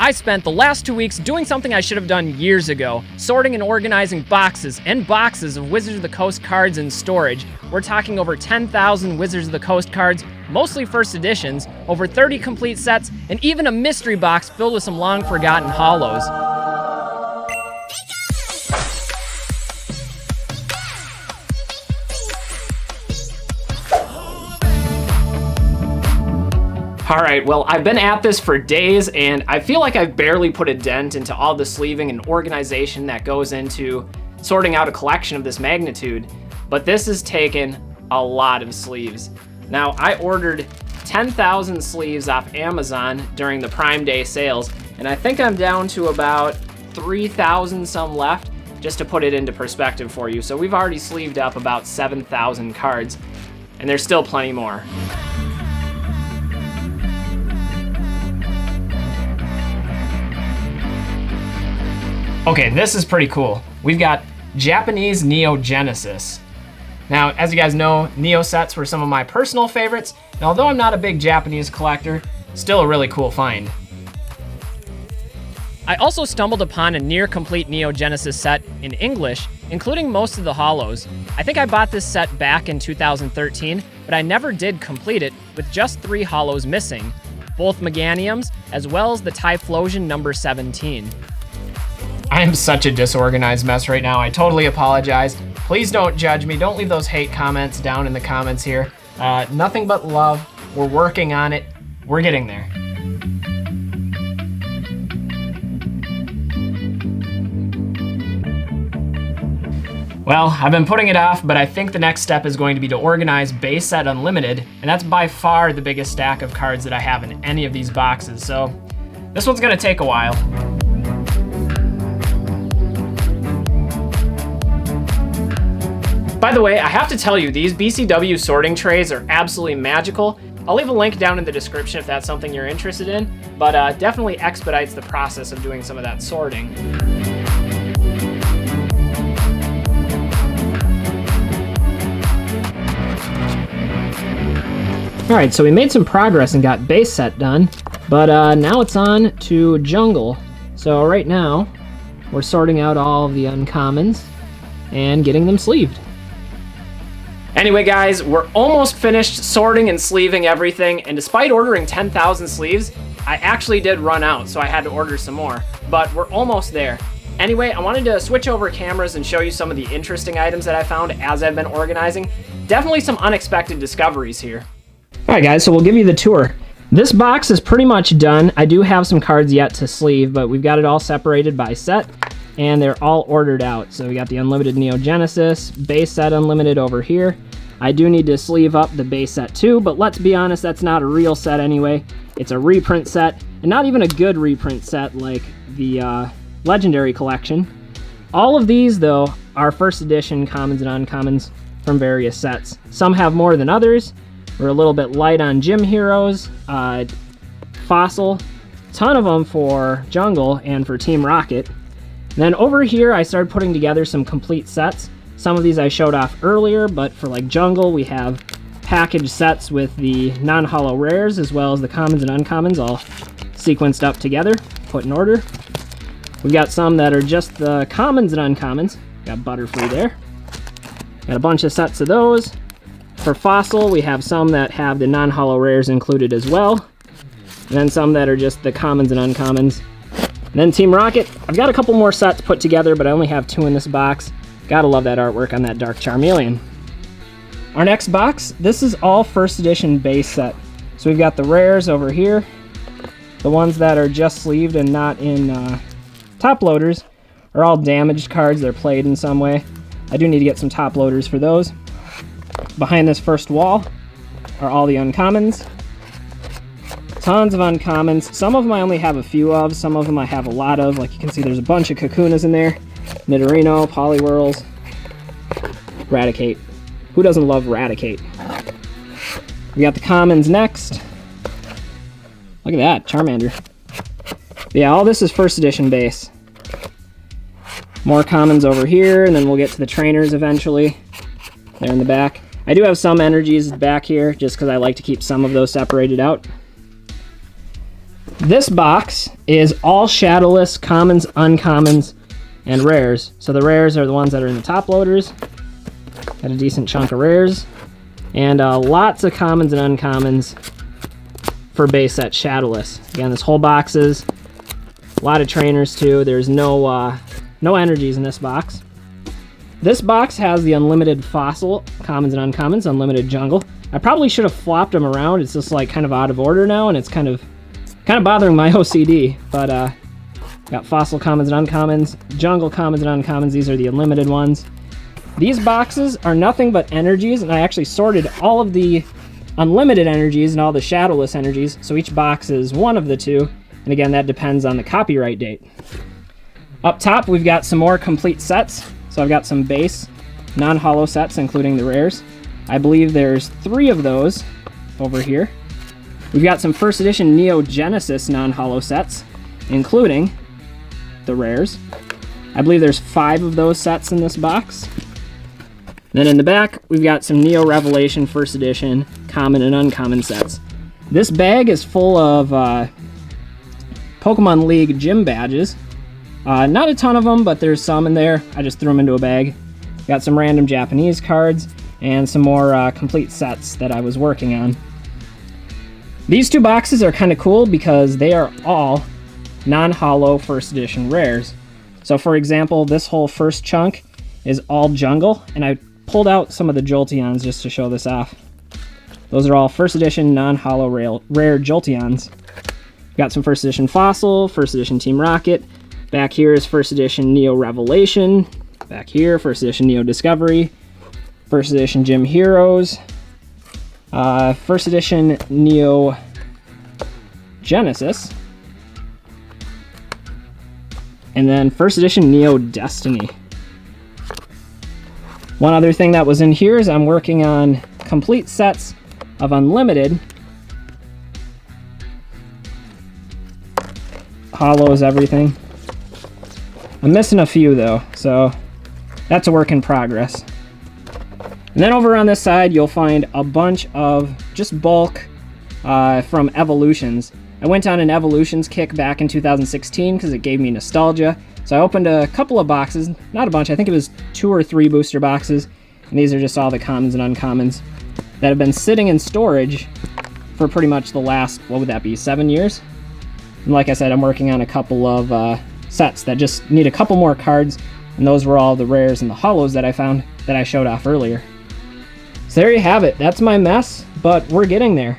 I spent the last 2 weeks doing something I should have done years ago, sorting and organizing boxes and boxes of Wizards of the Coast cards in storage. We're talking over 10,000 Wizards of the Coast cards, mostly first editions, over 30 complete sets, and even a mystery box filled with some long-forgotten holos. Alright, well, I've been at this for days, and I feel like I've barely put a dent into all the sleeving and organization that goes into sorting out a collection of this magnitude, but this has taken a lot of sleeves. Now, I ordered 10,000 sleeves off Amazon during the Prime Day sales, and I think I'm down to about 3,000 some left, just to put it into perspective for you. So we've already sleeved up about 7,000 cards, and there's still plenty more. Okay, this is pretty cool. We've got Japanese Neo Genesis. Now, as you guys know, Neo sets were some of my personal favorites, and although I'm not a big Japanese collector, still a really cool find. I also stumbled upon a near-complete Neo Genesis set in English, including most of the holos. I think I bought this set back in 2013, but I never did complete it, with just 3 holos missing, both Meganiums, as well as the Typhlosion number 17. I am such a disorganized mess right now. I totally apologize. Please don't judge me. Don't leave those hate comments down in the comments here. Nothing but love. We're working on it. We're getting there. Well, I've been putting it off, but I think the next step is going to be to organize Base Set Unlimited, and that's by far the biggest stack of cards that I have in any of these boxes, so this one's gonna take a while. By the way, I have to tell you, these BCW sorting trays are absolutely magical. I'll leave a link down in the description if that's something you're interested in, but definitely expedites the process of doing some of that sorting. All right, so we made some progress and got base set done, but now it's on to jungle. So right now, we're sorting out all of the uncommons and getting them sleeved. Anyway, guys, we're almost finished sorting and sleeving everything, and despite ordering 10,000 sleeves, I actually did run out, so I had to order some more, but we're almost there. Anyway, I wanted to switch over cameras and show you some of the interesting items that I found as I've been organizing. Definitely some unexpected discoveries here. All right, guys, so we'll give you the tour. This box is pretty much done. I do have some cards yet to sleeve, but we've got it all separated by set, and they're all ordered out. So we got the Unlimited Neo Genesis, Base Set Unlimited over here. I do need to sleeve up the base set too, but let's be honest, that's not a real set anyway. It's a reprint set, and not even a good reprint set like the Legendary Collection. All of these, though, are first edition commons and uncommons from various sets. Some have more than others. We're a little bit light on Gym Heroes, Fossil, ton of them for Jungle and for Team Rocket. And then over here, I started putting together some complete sets. Some of these I showed off earlier, but for like Jungle, we have packaged sets with the non-holo rares as well as the commons and uncommons all sequenced up together, put in order. We've got some that are just the commons and uncommons. Got Butterfree there. Got a bunch of sets of those. For Fossil, we have some that have the non-holo rares included as well. And then some that are just the commons and uncommons. And then Team Rocket, I've got a couple more sets put together, but I only have 2 in this box. Gotta love that artwork on that Dark Charmeleon. Our next box, this is all first edition base set. So we've got the rares over here. The ones that are just sleeved and not in top loaders are all damaged cards. They're played in some way. I do need to get some top loaders for those. Behind this first wall are all the uncommons. Tons of uncommons. Some of them I only have a few of. Some of them I have a lot of. Like you can see there's a bunch of Kakunas in there. Nidorino, Poliwhirls, Raticate. Who doesn't love Raticate? We got the commons next. Look at that, Charmander. But yeah, all this is first edition base. More commons over here, and then we'll get to the trainers eventually. There in the back. I do have some energies back here, just because I like to keep some of those separated out. This box is all shadowless, commons, uncommons, and rares. So the rares are the ones that are in the top loaders. Got a decent chunk of rares. And lots of commons and uncommons for base set shadowless. Again, this whole box is a lot of trainers too. There's no energies in this box. This box has the unlimited fossil, commons and uncommons, unlimited jungle. I probably should have flopped them around. It's just like kind of out of order now, and it's kind of bothering my OCD. But got fossil, commons and uncommons, jungle, commons and uncommons. These are the unlimited ones. These boxes are nothing but energies, and I actually sorted all of the unlimited energies and all the shadowless energies, so each box is one of the two, and again, that depends on the copyright date. Up top, we've got some more complete sets. So I've got some base non-holo sets, including the rares. I believe there's 3 of those over here. We've got some first edition Neo Genesis non-holo sets, including the rares. I believe there's 5 of those sets in this box. Then in the back, we've got some Neo Revelation first edition common and uncommon sets. This bag is full of Pokemon League gym badges. Not a ton of them, but there's some in there. I just threw them into a bag. Got some random Japanese cards and some more complete sets that I was working on. These 2 boxes are kind of cool because they are all non-holo first edition rares. So for example, this whole first chunk is all jungle, and I pulled out some of the Jolteons just to show this off. Those are all first edition non-holo rare Jolteons. Got some first edition Fossil, first edition Team Rocket. Back here is first edition Neo Revelation. Back here, first edition Neo Discovery. First edition Gym Heroes. First edition Neo Genesis. And then first edition Neo Destiny. One other thing that was in here is I'm working on complete sets of Unlimited. Holos, everything. I'm missing a few though, so that's a work in progress. And then over on this side, you'll find a bunch of just bulk from Evolutions. I went on an Evolutions kick back in 2016 because it gave me nostalgia. So I opened a couple of boxes, not a bunch, I think it was 2 or 3 booster boxes. And these are just all the commons and uncommons that have been sitting in storage for pretty much the last, what would that be, 7 years? And like I said, I'm working on a couple of sets that just need a couple more cards, and those were all the rares and the holos that I found that I showed off earlier. So there you have it. That's my mess, but we're getting there.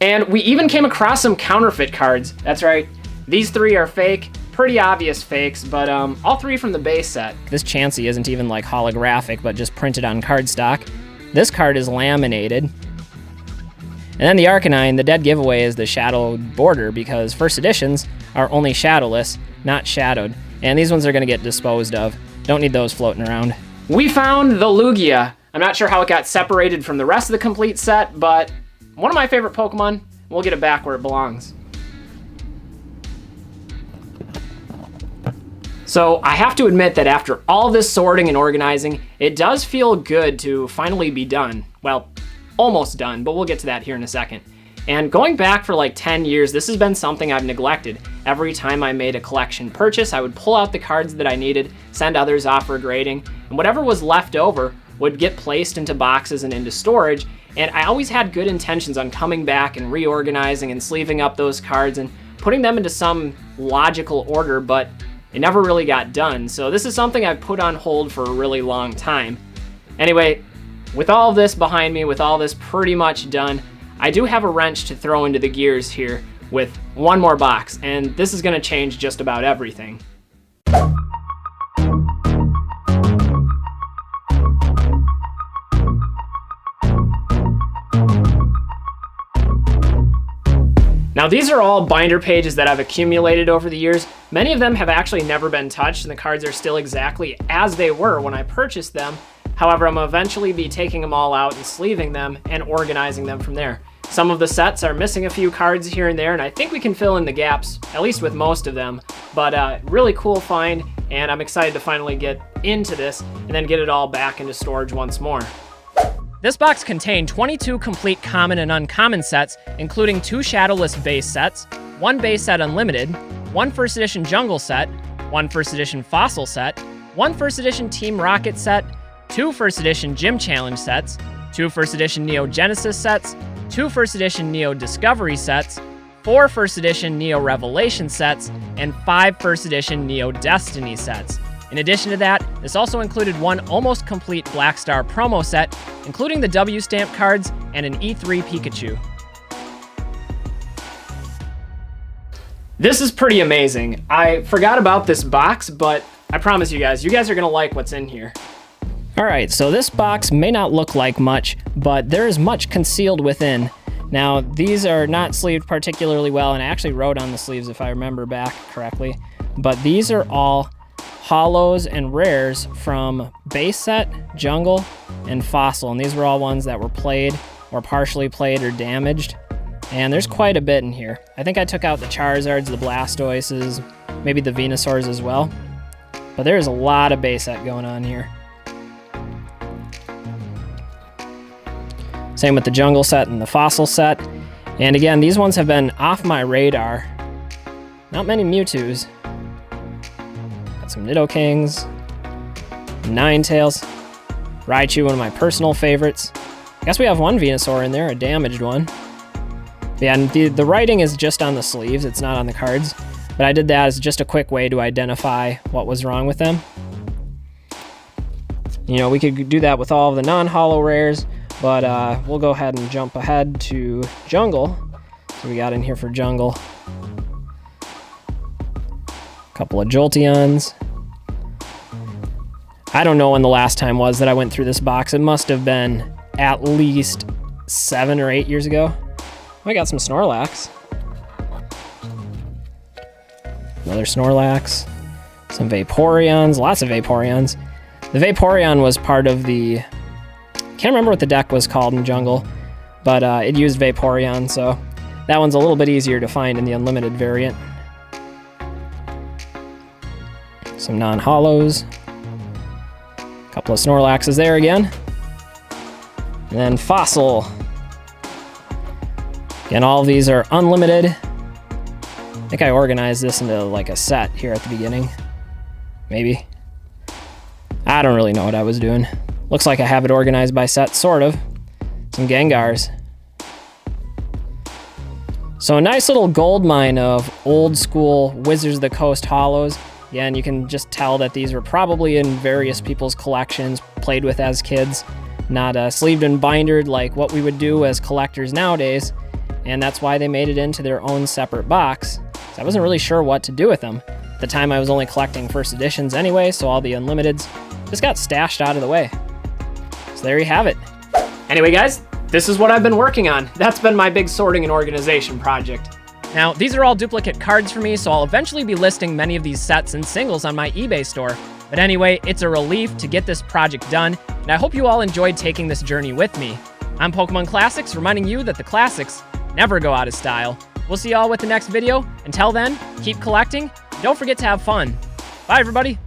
And we even came across some counterfeit cards. That's right. These 3 are fake. Pretty obvious fakes, but all 3 from the base set. This Chansey isn't even like holographic, but just printed on cardstock. This card is laminated. And then the Arcanine, the dead giveaway is the shadowed border because first editions are only shadowless, not shadowed. And these ones are gonna get disposed of. Don't need those floating around. We found the Lugia. I'm not sure how it got separated from the rest of the complete set, but one of my favorite Pokemon. We'll get it back where it belongs. So I have to admit that after all this sorting and organizing, it does feel good to finally be done. Well, almost done, but we'll get to that here in a second. And going back for like 10 years, this has been something I've neglected. Every time I made a collection purchase, I would pull out the cards that I needed, send others off for grading, and whatever was left over would get placed into boxes and into storage. And I always had good intentions on coming back and reorganizing and sleeving up those cards and putting them into some logical order, but it never really got done. So this is something I've put on hold for a really long time. Anyway, with all of this behind me, with all this pretty much done, I do have a wrench to throw into the gears here with one more box, and this is gonna change just about everything. Now these are all binder pages that I've accumulated over the years. Many of them have actually never been touched, and the cards are still exactly as they were when I purchased them. However, I'm gonna eventually be taking them all out and sleeving them and organizing them from there. Some of the sets are missing a few cards here and there, and I think we can fill in the gaps, at least with most of them. But really cool find, and I'm excited to finally get into this and then get it all back into storage once more. This box contained 22 complete common and uncommon sets, including 2 Shadowless base sets, 1 base set unlimited, 1 first edition jungle set, 1 first edition fossil set, 1 first edition Team Rocket set, 2 first edition Gym Challenge sets, 2 first edition Neo Genesis sets, 2 first edition Neo Discovery sets, 4 first edition Neo Revelation sets, and 5 first edition Neo Destiny sets. In addition to that, this also included 1 almost complete Black Star promo set, including the W stamp cards and an E3 Pikachu. This is pretty amazing. I forgot about this box, but I promise you guys are gonna like what's in here. All right, so this box may not look like much, but there is much concealed within. Now, these are not sleeved particularly well, and I actually wrote on the sleeves if I remember back correctly, but these are all holos and rares from base set, jungle, and fossil, and these were all ones that were played or partially played or damaged, and there's quite a bit in here. I think I took out the Charizards, the Blastoises, maybe the Venusaurs as well, but there's a lot of base set going on here. Same with the jungle set and the fossil set, and again, these ones have been off my radar. Not many Mewtwo's. Some Nidokings, Ninetales, Raichu, one of my personal favorites. I guess we have 1 Venusaur in there, a damaged one. But yeah, and the writing is just on the sleeves, it's not on the cards. But I did that as just a quick way to identify what was wrong with them. You know, we could do that with all of the non-holo rares, but we'll go ahead and jump ahead to jungle. So we got in here for jungle. Couple of Jolteons. I don't know when the last time was that I went through this box. It must have been at least 7 or 8 years ago. I got some Snorlax. Another Snorlax. Some Vaporeons. Lots of Vaporeons. The Vaporeon was part of the... can't remember what the deck was called in jungle, but it used Vaporeon, so that one's a little bit easier to find in the unlimited variant. Some non-holos. A couple of Snorlaxes there again. And then fossil. Again, all of these are unlimited. I think I organized this into like a set here at the beginning. Maybe. I don't really know what I was doing. Looks like I have it organized by set, sort of. Some Gengars. So a nice little gold mine of old school Wizards of the Coast holos. Yeah, and you can just tell that these were probably in various people's collections, played with as kids, not sleeved and bindered like what we would do as collectors nowadays, and that's why they made it into their own separate box. So I wasn't really sure what to do with them. At the time I was only collecting first editions anyway, so all the unlimiteds just got stashed out of the way. So there you have it. Anyway guys, this is what I've been working on. That's been my big sorting and organization project. Now, these are all duplicate cards for me, so I'll eventually be listing many of these sets and singles on my eBay store. But anyway, it's a relief to get this project done, and I hope you all enjoyed taking this journey with me. I'm Pokemon Classics, reminding you that the classics never go out of style. We'll see y'all with the next video. Until then, keep collecting, and don't forget to have fun. Bye, everybody!